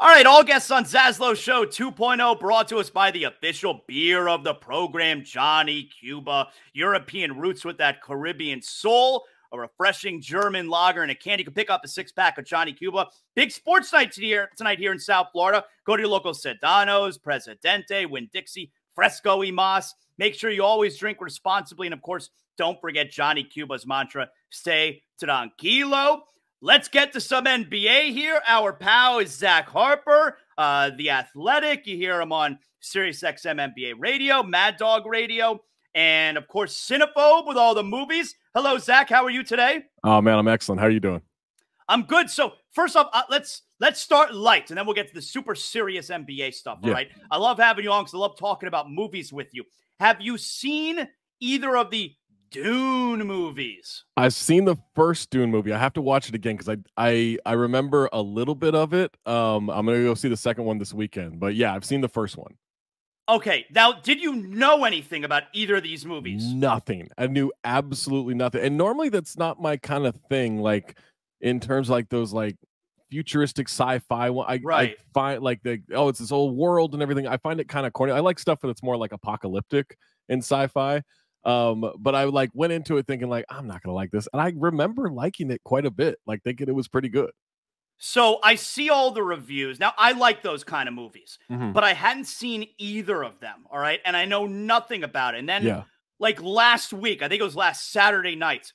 All right, all guests on ZASLOW Show 2.0 brought to us by the official beer of the program, Johnny Cuba. European roots with that Caribbean soul, a refreshing German lager, and a can. You can pick up a six-pack of Johnny Cuba. Big sports night tonight here in South Florida. Go to your local Sedano's, Presidente, Winn-Dixie, Fresco y Mas. Make sure you always drink responsibly. And, of course, don't forget Johnny Cuba's mantra, stay tranquilo. Let's get to some NBA here. Our pal is Zach Harper, the Athletic. You hear him on SiriusXM NBA Radio, Mad Dog Radio, and, of course, Cinephobe with all the movies. Hello, Zach. How are you today? Oh, man, I'm excellent. How are you doing? I'm good. So, first off, let's start light, and then we'll get to the super serious NBA stuff, all right? I love having you on because I love talking about movies with you. Have you seen either of the Dune movies? I've seen the first Dune movie. I have to watch it again because I remember a little bit of it. I'm gonna go see the second one this weekend. But yeah, I've seen the first one. Okay, now did you know anything about either of these movies? Nothing. I knew absolutely nothing. And normally that's not my kind of thing. Like in terms of like those like futuristic sci-fi one. I find like it's this old world and everything. I find it kind of corny. I like stuff that's more like apocalyptic in sci-fi. But I like went into it thinking like, I'm not gonna like this, and I remember liking it quite a bit, like thinking it was pretty good. So I see all the reviews. Now I like those kind of movies, but I hadn't seen either of them. All right, and I know nothing about it. And then like last week, I think it was last Saturday night,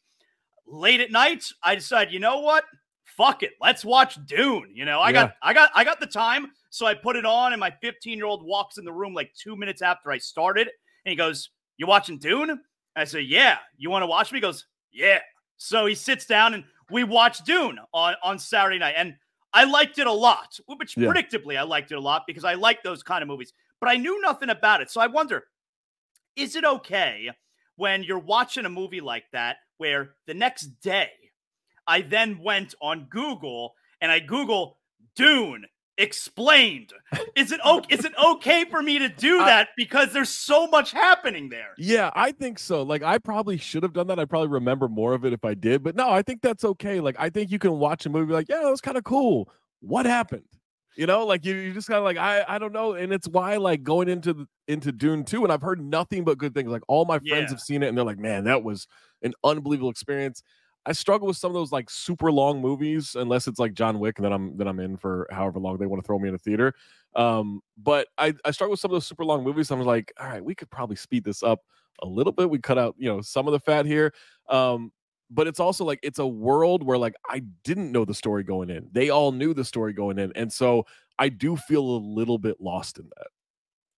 late at night, I decided, you know what? Fuck it, let's watch Dune. You know, I got the time, so I put it on, and my 15-year-old walks in the room like 2 minutes after I started, and he goes, "You watching Dune?" I said, "Yeah." "You want to watch me?" He goes, "Yeah." So he sits down and we watched Dune on Saturday night. And I liked it a lot, which predictably I liked it a lot because I like those kind of movies. But I knew nothing about it. So I wonder, is it okay when you're watching a movie like that where the next day I then went on Google and I Google Dune explained? Is it okay for me to do that because there's so much happening there? Yeah, I think so. Like I probably should have done that. I probably remember more of it if I did, but no, I think that's okay. Like I think you can watch a movie like, yeah, that was kind of cool. What happened? You know, like you just kind of like, I don't know. And it's why like going into Dune 2, and I've heard nothing but good things. Like all my friends have seen it and they're like, man, that was an unbelievable experience. I struggle with some of those like super long movies, unless it's like John Wick, and then I'm in for however long they want to throw me in a theater. But I struggle with some of those super long movies. I'm like, all right, we could probably speed this up a little bit. We cut out, some of the fat here. But it's also like it's a world where like I didn't know the story going in. They all knew the story going in, and so I do feel a little bit lost in that.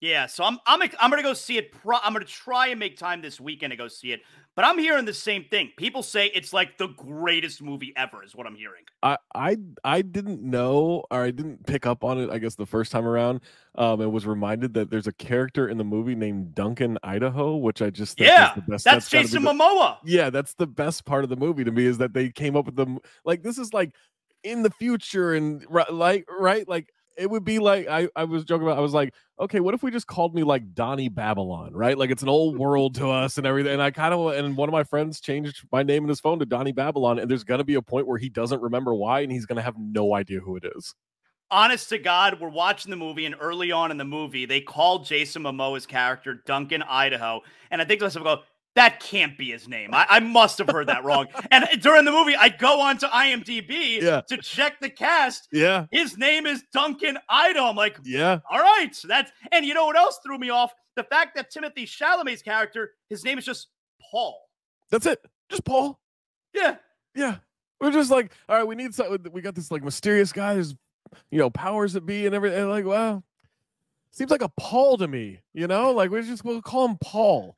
Yeah, so I'm gonna go see it. I'm gonna try and make time this weekend to go see it. But I'm hearing the same thing. People say it's like the greatest movie ever, is what I'm hearing. I didn't know, or I didn't pick up on it, I guess, the first time around. And was reminded that there's a character in the movie named Duncan Idaho, which I just think is the best. That's Jason Momoa. Yeah, that's the best part of the movie to me, is that they came up with them. Like this is like in the future, and right, like. It would be like, I was joking about, I was like, okay, what if we just called me like Donnie Babylon, right? Like it's an old world to us and everything. And and one of my friends changed my name in his phone to Donnie Babylon. And there's going to be a point where he doesn't remember why, and he's going to have no idea who it is. Honest to God, we're watching the movie, and early on in the movie, they called Jason Momoa's character Duncan Idaho. And I think to myself, go, that can't be his name. I must have heard that wrong. And during the movie, I go on to IMDb to check the cast. Yeah. His name is Duncan Idaho. I'm like, yeah. All right. And you know what else threw me off? The fact that Timothée Chalamet's character, his name is just Paul. That's it. Just Paul. Yeah. Yeah. We're just like, all right, we got this like mysterious guy who's, powers that be and everything. And like, wow. Seems like a Paul to me, like we'll call him Paul.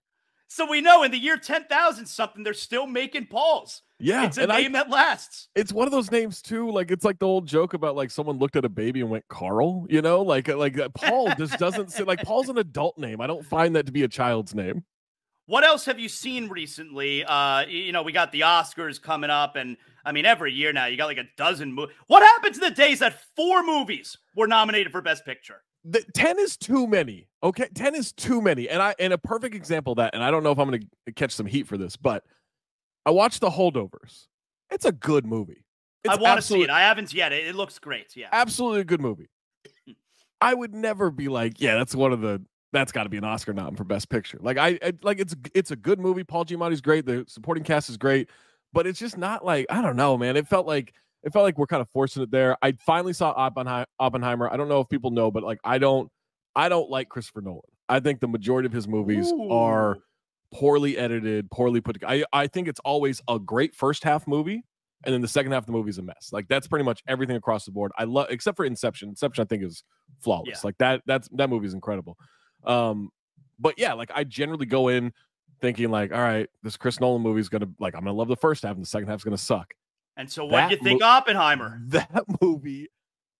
So we know in the year 10,000 something, they're still making Pauls. Yeah. It's a name that lasts. It's one of those names too. Like, it's like the old joke about like someone looked at a baby and went, Carl, like Paul just doesn't say, like Paul's an adult name. I don't find that to be a child's name. What else have you seen recently? We got the Oscars coming up, and I mean, every year now you got like a dozen movies. What happened to the days that 4 movies were nominated for Best Picture? 10 is too many. Okay, 10 is too many. And a perfect example of that, and I don't know if I'm going to catch some heat for this, but I watched The Holdovers. It's a good movie. I want to see it. I haven't yet. It looks great. Yeah, absolutely a good movie. I would never be like, yeah, that's got to be an Oscar nom for Best Picture. Like it's a good movie. Paul Giamatti's great. The supporting cast is great, but it's just not like, I don't know, man. It felt like we're kind of forcing it there. I finally saw Oppenheimer. I don't know if people know, but like I don't like Christopher Nolan. I think the majority of his movies are poorly edited, poorly put together. I think it's always a great first half movie, and then the second half of the movie is a mess. Like that's pretty much everything across the board. I love, except for Inception. Inception I think is flawless. Like that movie is incredible. But yeah, like I generally go in thinking like, all right, this Chris Nolan movie is gonna, like, I'm gonna love the first half and the second half is gonna suck. And so what do you think Oppenheimer? That movie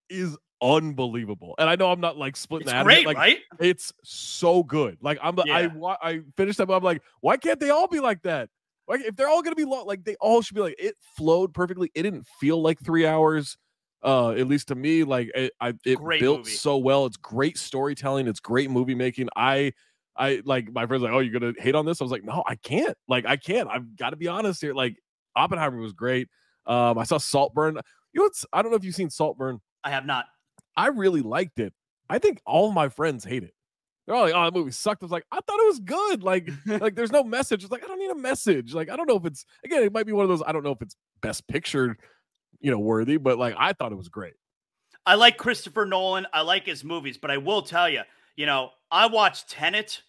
is unbelievable. And I know I'm not like splitting that. Great, like, right? It's so good. Like I finished that, but I'm like, why can't they all be like that? Like if they're all gonna be long, like they all should be like, it flowed perfectly. It didn't feel like 3 hours. At least to me, like it built movie. So well. It's great storytelling. It's great movie making. I like, my friends like, oh, you're gonna hate on this? I was like, no, I can't. Like I can't. I've got to be honest here. Like Oppenheimer was great. I saw Saltburn. You know, I don't know if you've seen Saltburn. I have not. I really liked it. I think all my friends hate it. They're all like, oh, that movie sucked. I was like, I thought it was good. Like there's no message. It's like, I don't need a message. Like I don't know if it's, again, it might be one of those, I don't know if it's Best Picture, worthy, but like I thought it was great. I like Christopher Nolan. I like his movies, but I will tell you, I watched Tenet.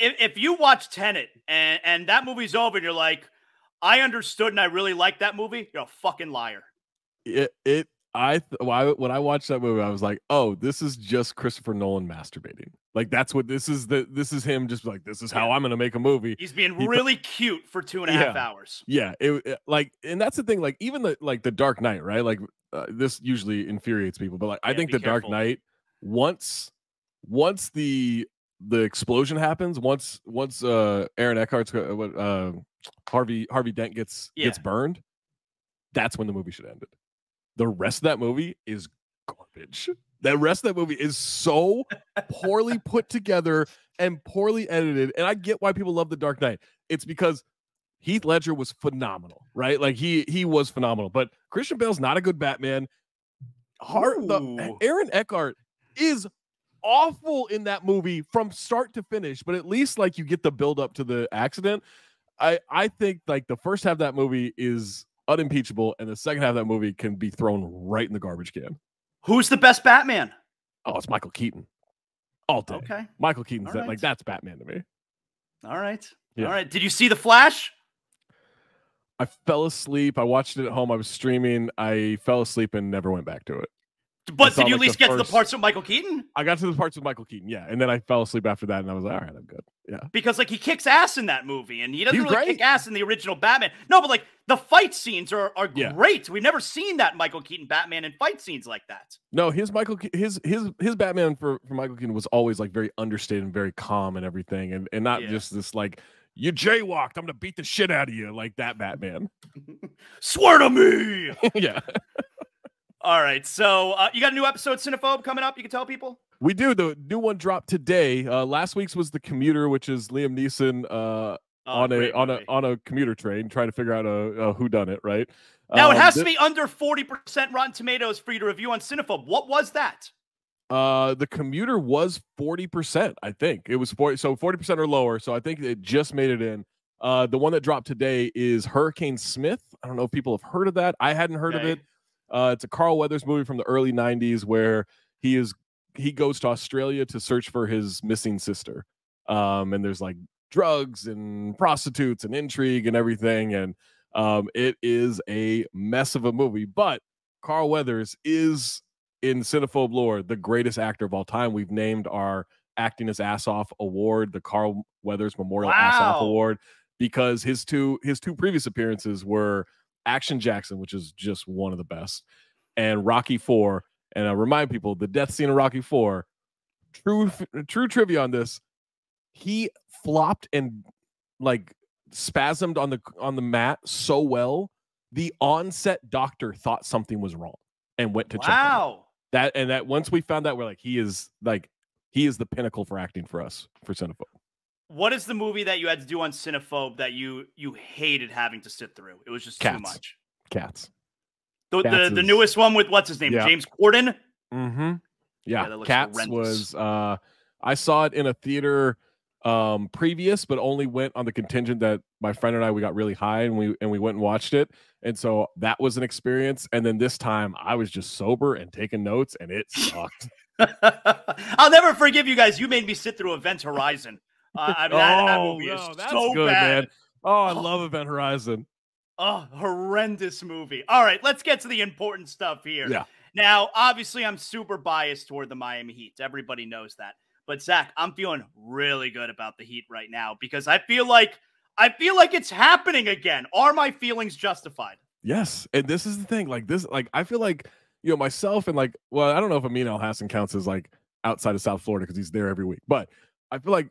If you watch Tenet and that movie's over and you're like, I understood and I really liked that movie, you're a fucking liar. When I watched that movie, I was like, oh, this is just Christopher Nolan masturbating. Like that's what this is. This is him just like, this is how I'm gonna make a movie. He's being really cute for 2.5 hours. Yeah, and that's the thing. Like even the Dark Knight, right? Like this usually infuriates people, but like I think the Dark Knight, once the explosion happens, once Aaron Eckhart's Harvey Dent gets burned, that's when the movie should end. The rest of that movie is garbage. The rest of that movie is so poorly put together and poorly edited. And I get why people love The Dark Knight. It's because Heath Ledger was phenomenal, right? Like he was phenomenal. But Christian Bale's not a good Batman. Aaron Eckhart is awful in that movie from start to finish. But at least like you get the build up to the accident. I think like the first half of that movie is unimpeachable, and the second half of that movie can be thrown right in the garbage can. Who's the best Batman? Oh, it's Michael Keaton. All day. Okay. Michael Keaton's that, like that's Batman to me. All right. Yeah. All right. Did you see The Flash? I fell asleep. I watched it at home. I was streaming. I fell asleep and never went back to it. But did you at least get to the parts with Michael Keaton? I got to the parts with Michael Keaton, yeah. And then I fell asleep after that, and I was like, all right, I'm good. Yeah. Because, like, he kicks ass in that movie, and he doesn't really kick ass in the original Batman. No, but, like, the fight scenes are great. We've never seen that Michael Keaton Batman in fight scenes like that. No, his Batman for Michael Keaton was always, like, very understated and very calm and everything, and not just this, like, you jaywalked, I'm going to beat the shit out of you, like that Batman. Swear to me! Yeah. All right, so you got a new episode, Cinephobe, coming up? You can tell people? We do. The new one dropped today. Last week's was The Commuter, which is Liam Neeson on a commuter train trying to figure out a whodunit, right? Now, it has to be under 40% Rotten Tomatoes for you to review on Cinephobe. What was that? The Commuter was 40%, I think. It was 40, so 40% or lower, so I think it just made it in. The one that dropped today is Hurricane Smith. I don't know if people have heard of that. I hadn't heard of it. It's a Carl Weathers movie from the early 90s where he goes to Australia to search for his missing sister. And there's like drugs and prostitutes and intrigue and everything. And it is a mess of a movie. But Carl Weathers is, in Cinephobe lore, the greatest actor of all time. We've named our Acting His Ass Off award the Carl Weathers Memorial Ass Off Award because his two previous appearances were Action Jackson, which is just one of the best, and Rocky IV. And I remind people, the death scene in Rocky IV, true trivia on this, he flopped and like spasmed on the mat so well, the on-set doctor thought something was wrong and went to check on him. That once we found that, we're like, he is the pinnacle for acting for us, for Cinephobe. What is the movie that you had to do on Cinephobe that you hated having to sit through? It was just too much. Cats. The newest one with what's his name? Yeah. James Corden? Mm-hmm. Yeah, that looks Cats horrendous. was I saw it in a theater previous, but only went on the contingent that my friend and I we got really high and we went and watched it. And so that was an experience. And then this time I was just sober and taking notes and it sucked. I'll never forgive you guys. You made me sit through Event Horizon. I mean, that movie is so good, bad. Man. Oh, I love Event Horizon. Oh, horrendous movie. All right, let's get to the important stuff here. Yeah. Now, obviously, I'm super biased toward the Miami Heat. Everybody knows that. But Zach, I'm feeling really good about the Heat right now because I feel like it's happening again. Are my feelings justified? Yes, and this is the thing. Like this, like I feel like myself and like, well, I don't know if Amin Elhassan counts as like outside of South Florida because he's there every week, but I feel like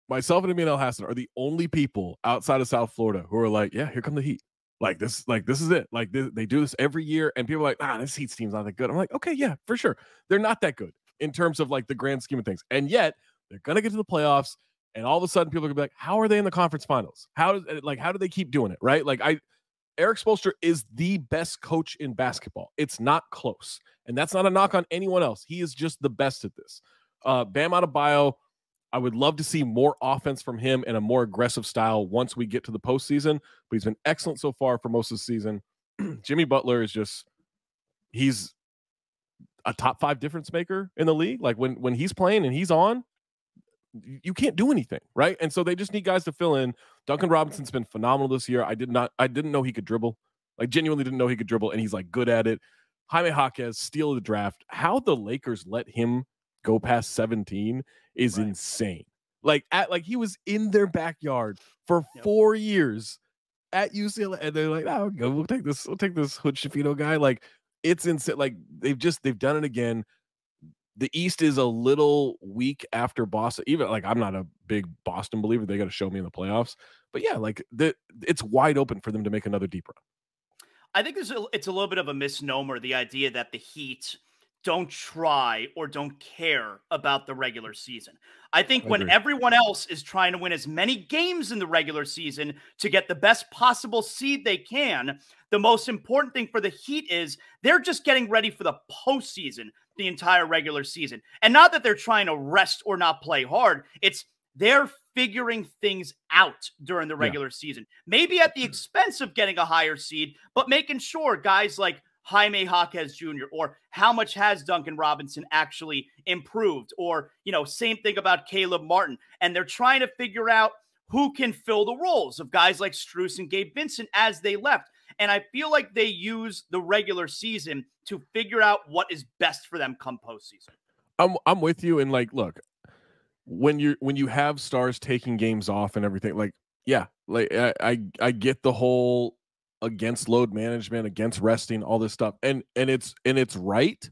myself and Amin Elhassan are the only people outside of South Florida who are like, yeah, here come the Heat. Like this is it. Like they do this every year, and people are like, this Heat team's not that good. I'm like, okay, yeah, for sure, they're not that good in terms of like the grand scheme of things, and yet they're gonna get to the playoffs, and all of a sudden people are gonna be like, how are they in the conference finals? How do they keep doing it? Right? Like Eric Spoelstra is the best coach in basketball. It's not close, and that's not a knock on anyone else. He is just the best at this. Bam Adebayo, I would love to see more offense from him and a more aggressive style once we get to the postseason, but he's been excellent so far for most of the season. Jimmy Butler is he's a top 5 difference maker in the league. Like when he's playing and he's on, you can't do anything, right? And so they just need guys to fill in. Duncan Robinson's been phenomenal this year. I didn't know he could dribble. Like genuinely didn't know he could dribble, and he's like good at it. Jaime Jaquez, steal of the draft. How the Lakers let him go past 17 is insane. Like he was in their backyard for 4 years at UCLA, and they're like, "Oh, we'll take this Hood Schifino guy." Like it's insane. Like they've done it again. The East is a little weak after Boston. Even like I'm not a big Boston believer. They got to show me in the playoffs. But yeah, like it's wide open for them to make another deep run. I think it's a little bit of a misnomer, the idea that the Heat don't try or don't care about the regular season. I think when everyone else is trying to win as many games in the regular season to get the best possible seed they can, the most important thing for the Heat is they're just getting ready for the postseason the entire regular season. And not that they're trying to rest or not play hard. It's they're figuring things out during the regular season. Maybe at the expense of getting a higher seed, but making sure guys like Jaime Jaquez Jr. or how much has Duncan Robinson actually improved, or, same thing about Caleb Martin. And they're trying to figure out who can fill the roles of guys like Strus and Gabe Vincent as they left. And I feel like they use the regular season to figure out what is best for them come postseason. I'm with you. And like, look, when you have stars taking games off and everything, like, yeah, like I get the whole against load management, against resting, all this stuff. And it's right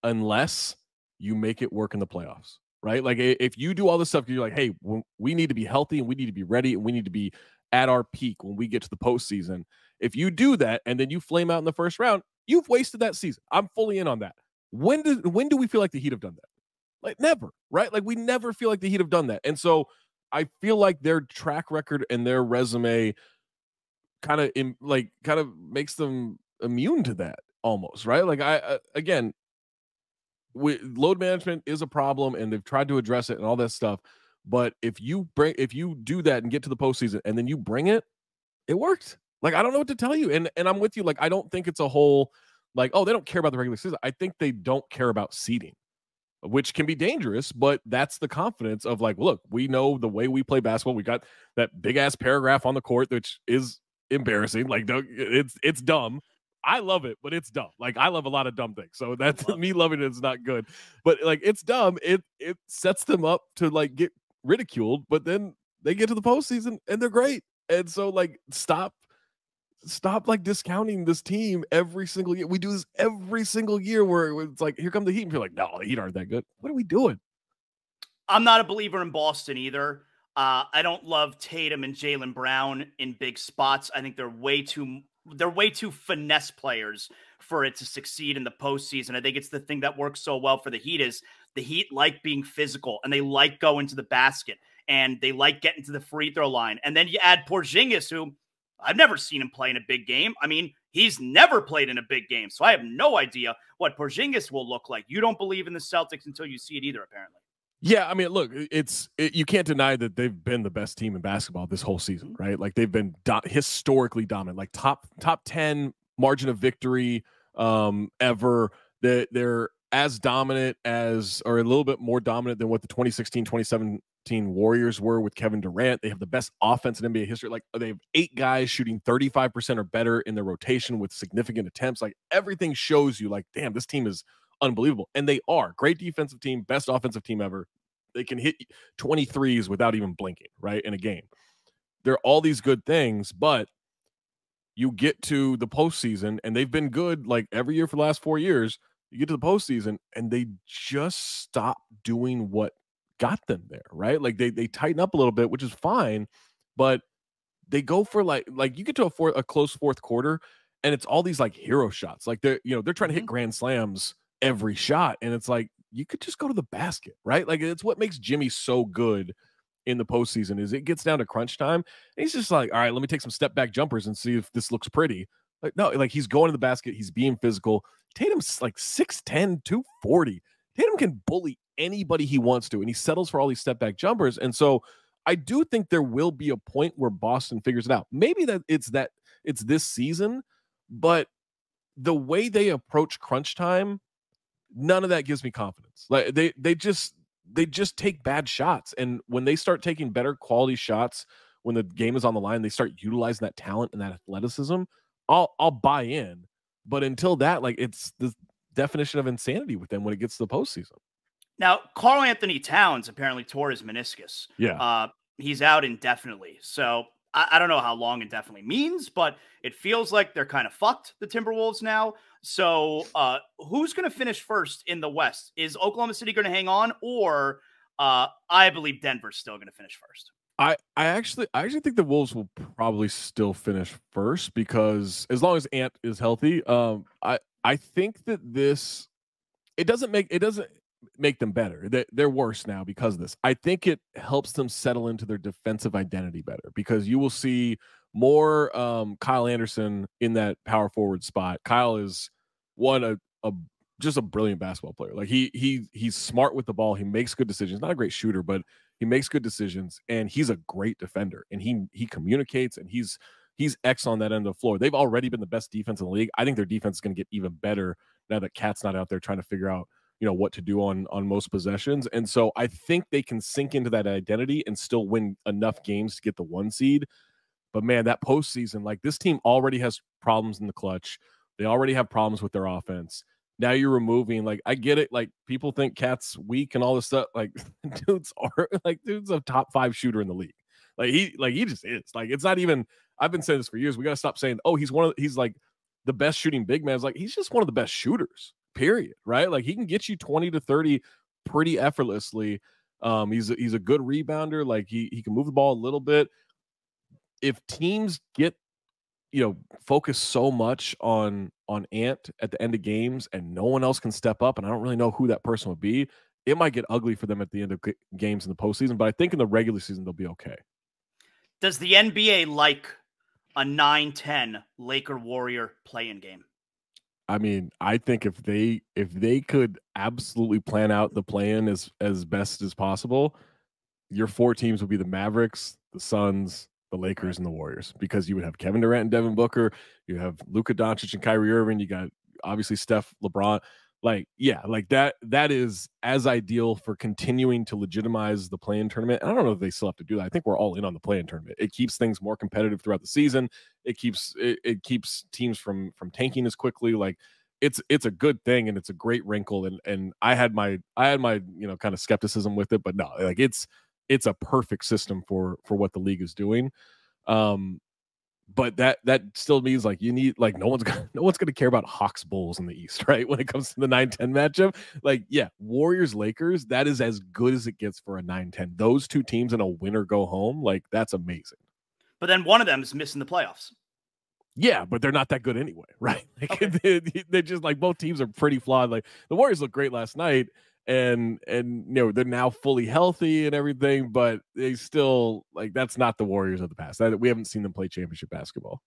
unless you make it work in the playoffs, right? Like if you do all this stuff, you're like, hey, we need to be healthy and we need to be ready and we need to be at our peak when we get to the postseason. If you do that and then you flame out in the first round, you've wasted that season. I'm fully in on that. When do we feel like the Heat have done that? Like never, right? Like we never feel like the Heat have done that. And so I feel like their track record and their resume kind of makes them immune to that almost, right? Like again, load management is a problem and they've tried to address it and all that stuff. But if you do that and get to the postseason and then you bring it worked. Like, I don't know what to tell you. And I'm with you. Like, I don't think it's a whole, like, oh, they don't care about the regular season. I think they don't care about seeding, which can be dangerous, but that's the confidence of like, look, we know the way we play basketball. We got that big ass paragraph on the court, which is embarrassing. Like, it's dumb. I love it, but it's dumb. Like, I love a lot of dumb things. So that's me loving it is not good, but like, it's dumb. It sets them up to like get ridiculed, but then they get to the postseason and they're great. And so like, stop like discounting this team every single year. We do this every single year where it's like, here come the Heat. And you're like, no, the Heat aren't that good. What are we doing? I'm not a believer in Boston either. I don't love Tatum and Jaylen Brown in big spots. I think they're way too finesse players for it to succeed in the postseason. I think it's the thing that works so well for the Heat is the Heat like being physical and they like going to the basket and they like getting to the free throw line. And then you add Porzingis, who I've never seen him play in a big game. I mean, He's never played in a big game, so I have no idea what Porzingis will look like. You don't believe in the Celtics until you see it either, apparently. Yeah, I mean, look, you can't deny that they've been the best team in basketball this whole season, right? Like they've been historically dominant, like top 10 margin of victory ever. They're as dominant as, or a little bit more dominant than what the 2016-2017 Warriors were with Kevin Durant. They have the best offense in NBA history. Like they have 8 guys shooting 35% or better in their rotation with significant attempts. Like everything shows you like, damn, this team is unbelievable. And they are great defensive team, best offensive team ever. They can hit 23s without even blinking, right, in a game. They're all these good things, but you get to the postseason, and they've been good like every year for the last 4 years. You get to the postseason, and they just stop doing what got them there, right? Like they tighten up a little bit, which is fine, but they go for like you get to a close fourth quarter, and it's all these like hero shots. Like they're trying to hit grand slams every shot, and it's like you could just go to the basket, right? Like it's what makes Jimmy so good in the postseason is it gets down to crunch time. And he's just like, all right, let me take some step back jumpers and see if this looks pretty. Like, no, like he's going to the basket. He's being physical. Tatum's like 6'10", 240. Tatum can bully anybody he wants to, and he settles for all these step back jumpers. And so I do think there will be a point where Boston figures it out. Maybe it's this season, but the way they approach crunch time, none of that gives me confidence. Like they just take bad shots. And when they start taking better quality shots, when the game is on the line, they start utilizing that talent and that athleticism, I'll buy in. But until that, like it's the definition of insanity with them when it gets to the postseason. Now, Karl Anthony Towns apparently tore his meniscus. Yeah. He's out indefinitely. So I don't know how long indefinitely means, but it feels like they're kind of fucked, the Timberwolves now. So who's going to finish first in the West? Is Oklahoma City going to hang on, or I believe Denver's still going to finish first? I actually think the Wolves will probably still finish first because as long as Ant is healthy, I think that it doesn't make them better. They're worse now because of this. I think it helps them settle into their defensive identity better because you will see more Kyle Anderson in that power forward spot. Kyle is just a brilliant basketball player. Like he's smart with the ball. He makes good decisions. Not a great shooter, but he makes good decisions, and he's a great defender. And he communicates, and he's X on that end of the floor. They've already been the best defense in the league. I think their defense is going to get even better now that Cat's not out there trying to figure out what to do on most possessions. And so I think they can sink into that identity and still win enough games to get the 1 seed. But man, that postseason, like this team already has problems in the clutch. They already have problems with their offense. Now you're removing, like, I get it. Like people think Cat's weak and all this stuff. Like dude's a top 5 shooter in the league. He just is. Like, it's not even, I've been saying this for years. We got to stop saying, oh, he's like the best shooting big man. It's like, he's just one of the best shooters, period. Right. Like he can get you 20 to 30 pretty effortlessly. He's a good rebounder. Like he can move the ball a little bit. If teams get, focus so much on Ant at the end of games and no one else can step up, and I don't really know who that person would be, it might get ugly for them at the end of games in the postseason. But I think in the regular season, they'll be okay. Does the NBA like a 9-10 Laker Warrior play-in game? I mean, I think if they could absolutely plan out the play-in as best as possible, your 4 teams would be the Mavericks, the Suns, the Lakers, and the Warriors, because you would have Kevin Durant and Devin Booker, you have Luka Doncic and Kyrie Irving, you got obviously Steph, LeBron. Like, yeah, like that is as ideal for continuing to legitimize the play-in tournament. And I don't know if they still have to do that. I think we're all in on the play-in tournament. It keeps things more competitive throughout the season. It keeps teams from tanking as quickly. Like it's a good thing, and it's a great wrinkle. And I had my kind of skepticism with it, but no, like it's a perfect system for what the league is doing. But that still means like you need, like, no one's gonna care about Hawks Bulls in the East, right? When it comes to the 9-10 matchup, like, yeah, Warriors Lakers, that is as good as it gets for a 9-10. Those 2 teams in a win or go home, like, that's amazing. But then one of them is missing the playoffs. Yeah, but they're not that good anyway, right? Like, okay. They're just like, both teams are pretty flawed. Like the Warriors looked great last night, and they're now fully healthy and everything, but they still, like, that's not the Warriors of the past. We haven't seen them play championship basketball.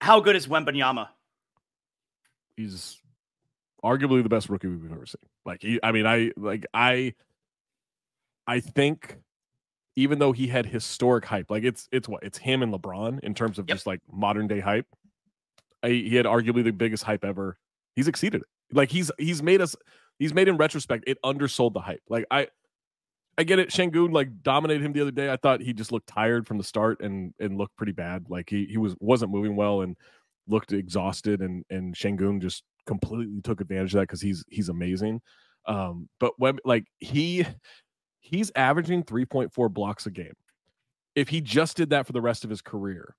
How good is Wembanyama? he's arguably the best rookie we've ever seen. Like I think even though he had historic hype, like it's him and LeBron in terms of just like modern day hype. He had arguably the biggest hype ever. He's exceeded it. Like he's made in retrospect, it undersold the hype. Like I get it. Şengün like dominated him the other day. I thought he just looked tired from the start and looked pretty bad. Like he wasn't moving well and looked exhausted, and Şengün just completely took advantage of that because he's amazing. But when like he's averaging 3.4 blocks a game. If he just did that for the rest of his career,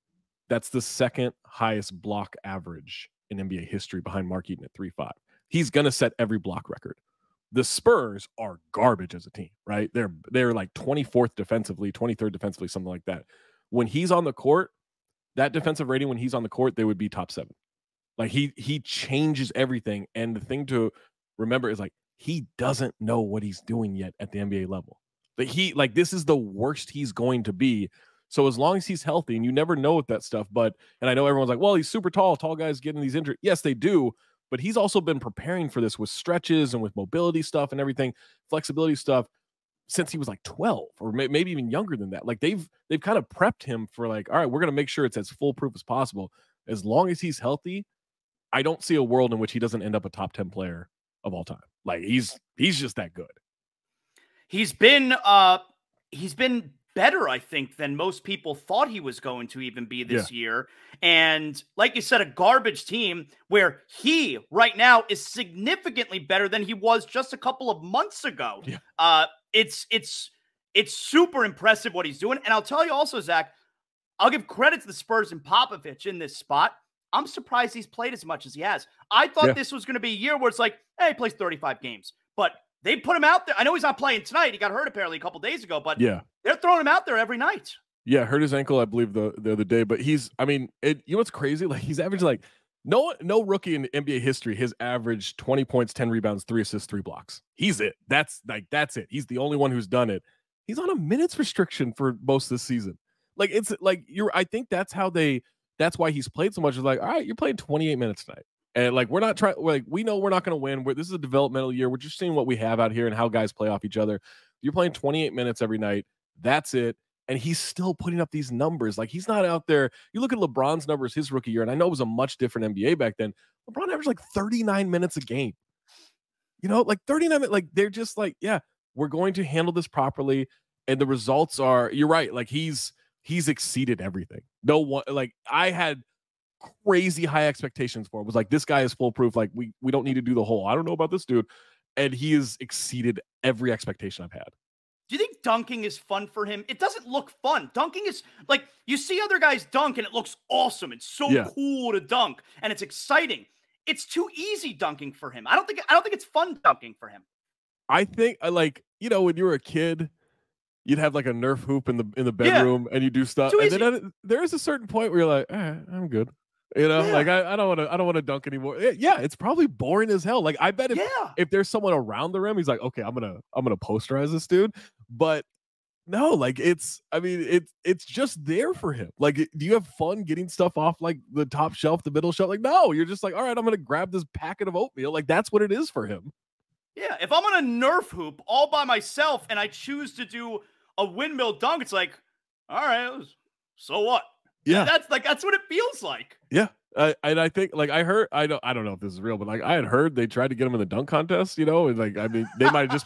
that's the second highest block average in NBA history behind Mark Eaton at 3.5. He's going to set every block record. The Spurs are garbage as a team, right? They're like 24th defensively, 23rd defensively, something like that. When he's on the court, that defensive rating when he's on the court, they would be top 7. Like he changes everything. And the thing to remember is like he doesn't know what he's doing yet at the NBA level. But this is the worst he's going to be. So as long as he's healthy, and you never know with that stuff, and I know everyone's like, well, he's super tall guys getting these injuries. Yes, they do. But he's also been preparing for this with stretches and with mobility stuff and everything, flexibility stuff since he was like 12 or maybe even younger than that. Like they've kind of prepped him for like, all right, we're going to make sure it's as foolproof as possible. As long as he's healthy, I don't see a world in which he doesn't end up a top 10 player of all time. Like he's just that good. He's been better, I think, than most people thought he was going to even be this year. And like you said, a garbage team where he right now is significantly better than he was just a couple of months ago. Yeah. It's super impressive what he's doing. And I'll tell you also, Zach, I'll give credit to the Spurs and Popovich in this spot. I'm surprised he's played as much as he has. I thought this was going to be a year where it's like, hey, he plays 35 games. But they put him out there. I know he's not playing tonight. He got hurt apparently a couple days ago, but they're throwing him out there every night. Yeah, hurt his ankle, I believe, the other day. But you know what's crazy? Like he's averaging like no rookie in NBA history has averaged 20 points, 10 rebounds, 3 assists, 3 blocks. He's it. That's it. He's the only one who's done it. He's on a minutes restriction for most this season. Like it's like I think that's why he's played so much. It's like, all right, you're playing 28 minutes tonight. And like, we're not trying, like, we know we're not going to win. This is a developmental year. We're just seeing what we have out here and how guys play off each other. You're playing 28 minutes every night. That's it. And he's still putting up these numbers. Like he's not out there. You look at LeBron's numbers his rookie year, and I know it was a much different NBA back then. LeBron averaged like 39 minutes a game. You know, like 39 minutes, like they're just like, yeah, we're going to handle this properly. And the results are, you're right. Like he's exceeded everything. No one, like I had crazy high expectations for him. It was like, this guy is foolproof. Like we don't need to do the whole, I don't know about this dude. And he has exceeded every expectation I've had. Do you think dunking is fun for him? It doesn't look fun. Dunking is like, you see other guys dunk and it looks awesome. It's so cool to dunk and it's exciting. It's too easy dunking for him. I don't think it's fun dunking for him. I think like, you know, when you were a kid, you'd have like a Nerf hoop in the bedroom and you do stuff. And then there is a certain point where you're like, I'm good. You know, like I don't want to dunk anymore. Yeah, it's probably boring as hell. Like I bet if there's someone around the rim, he's like, okay, I'm gonna posterize this dude. But no, like it's just there for him. Like, do you have fun getting stuff off like the top shelf, the middle shelf? Like, no, you're just like, all right, I'm gonna grab this packet of oatmeal. Like that's what it is for him. Yeah, if I'm on a Nerf hoop all by myself and I choose to do a windmill dunk, it's like, all right, so what? Yeah, that's what it feels like. Yeah, and I think like I heard, I don't know if this is real, but like I had heard they tried to get him in the dunk contest. You know, and like I mean, they might have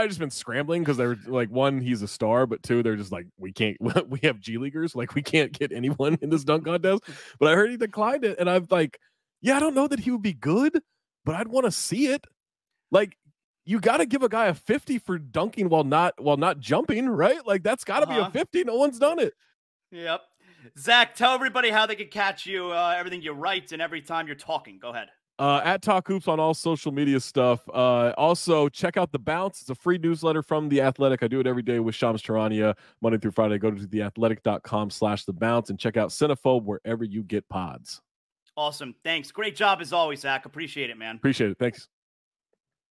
just been scrambling because they're like, one, he's a star, but two, they're just like, we have G leaguers, like we can't get anyone in this dunk contest. But I heard he declined it, and I'm like, yeah, I don't know that he would be good, but I'd want to see it. Like, you got to give a guy a 50 for dunking while not jumping, right? Like that's got to be a 50. No one's done it. Yep. Zach, tell everybody how they can catch you, everything you write, and every time you're talking. Go ahead. At Talk Hoops on all social media stuff. Also, check out The Bounce. It's a free newsletter from The Athletic. I do it every day with Shams Charania, Monday through Friday. Go to theathletic.com/thebounce and check out Cinephobe wherever you get pods. Awesome. Thanks. Great job as always, Zach. Appreciate it, man. Appreciate it. Thanks.